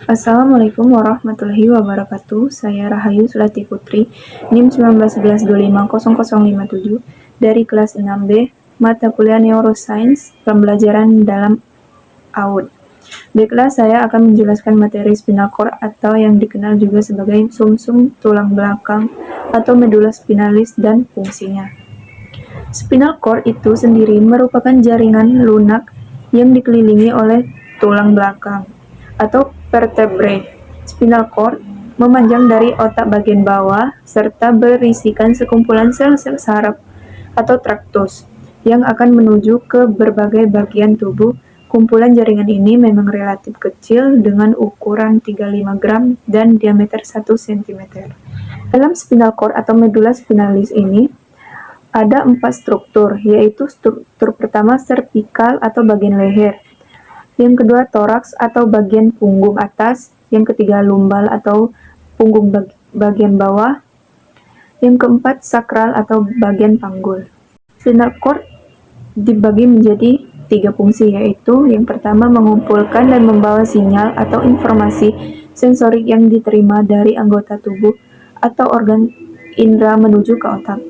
Assalamualaikum warahmatullahi wabarakatuh. Saya Rahayu Sulati Putri, NIM 1911250057 dari kelas 6B, mata kuliah Neuroscience, pembelajaran dalam AUD. Baiklah, saya akan menjelaskan materi spinal cord atau yang dikenal juga sebagai sumsum tulang belakang atau medula spinalis dan fungsinya. Spinal cord itu sendiri merupakan jaringan lunak yang dikelilingi oleh tulang belakang atau vertebrae. Spinal cord memanjang dari otak bagian bawah serta berisikan sekumpulan sel-sel saraf atau traktus yang akan menuju ke berbagai bagian tubuh. Kumpulan jaringan ini memang relatif kecil dengan ukuran 35 gram dan diameter 1 cm. Dalam spinal cord atau medula spinalis ini ada 4 struktur, yaitu struktur pertama servikal atau bagian leher, yang kedua toraks atau bagian punggung atas, yang ketiga lumbal atau punggung bagian bawah, yang keempat sakral atau bagian panggul. Spinal cord dibagi menjadi 3 fungsi, yaitu yang pertama mengumpulkan dan membawa sinyal atau informasi sensorik yang diterima dari anggota tubuh atau organ indera menuju ke otak.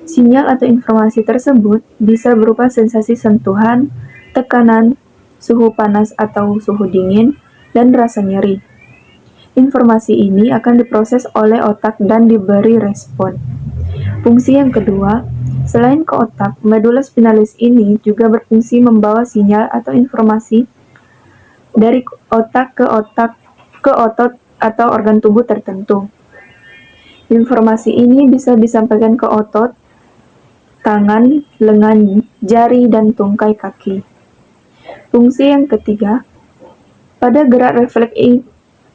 Sinyal atau informasi tersebut bisa berupa sensasi sentuhan, tekanan, suhu panas atau suhu dingin, dan rasa nyeri. Informasi ini akan diproses oleh otak dan diberi respon. Fungsi yang kedua, selain ke otak, medula spinalis ini juga berfungsi membawa sinyal atau informasi dari otak ke otot atau organ tubuh tertentu. Informasi ini bisa disampaikan ke otot, tangan, lengan, jari, dan tungkai kaki. Fungsi yang ketiga, pada gerak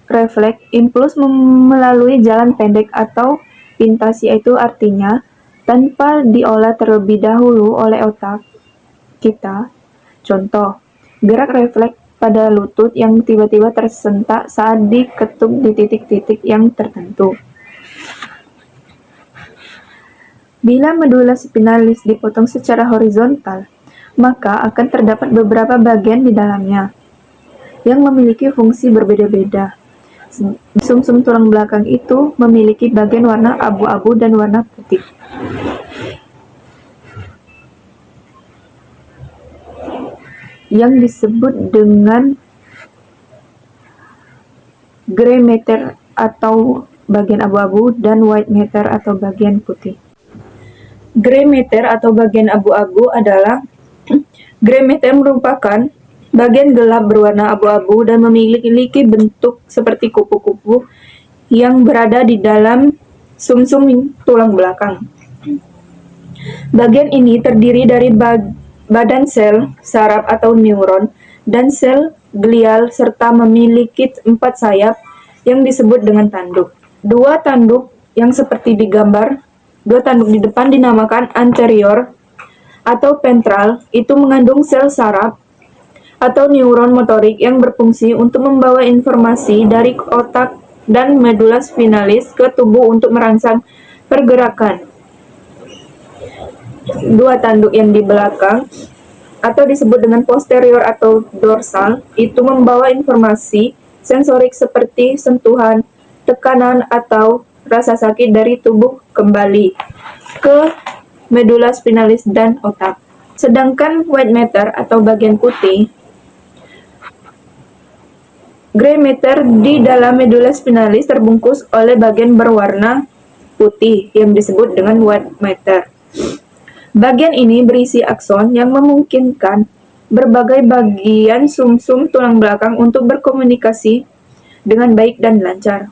refleks impuls melalui jalan pendek atau pintas, yaitu artinya tanpa diolah terlebih dahulu oleh otak kita. Contoh, gerak refleks pada lutut yang tiba-tiba tersentak saat diketuk di titik-titik yang tertentu. Bila medula spinalis dipotong secara horizontal, maka akan terdapat beberapa bagian di dalamnya yang memiliki fungsi berbeda-beda. Sumsum tulang belakang itu memiliki bagian warna abu-abu dan warna putih. Yang disebut dengan gray matter atau bagian abu-abu dan white matter atau bagian putih. Gray matter atau bagian abu-abu adalah gray matter merupakan bagian gelap berwarna abu-abu dan memiliki bentuk seperti kupu-kupu yang berada di dalam sumsum tulang belakang. Bagian ini terdiri dari badan sel, saraf atau neuron, dan sel glial serta memiliki 4 sayap yang disebut dengan tanduk. Dua tanduk yang seperti di gambar, dua tanduk di depan dinamakan anterior atau ventral, itu mengandung sel saraf atau neuron motorik yang berfungsi untuk membawa informasi dari otak dan medula spinalis ke tubuh untuk merangsang pergerakan. Dua tanduk yang di belakang atau disebut dengan posterior atau dorsal itu membawa informasi sensorik seperti sentuhan, tekanan, atau rasa sakit dari tubuh kembali ke medula spinalis dan otak. Sedangkan white matter atau bagian putih, gray matter di dalam medula spinalis terbungkus oleh bagian berwarna putih yang disebut dengan white matter. Bagian ini berisi akson yang memungkinkan berbagai bagian sumsum tulang belakang untuk berkomunikasi dengan baik dan lancar.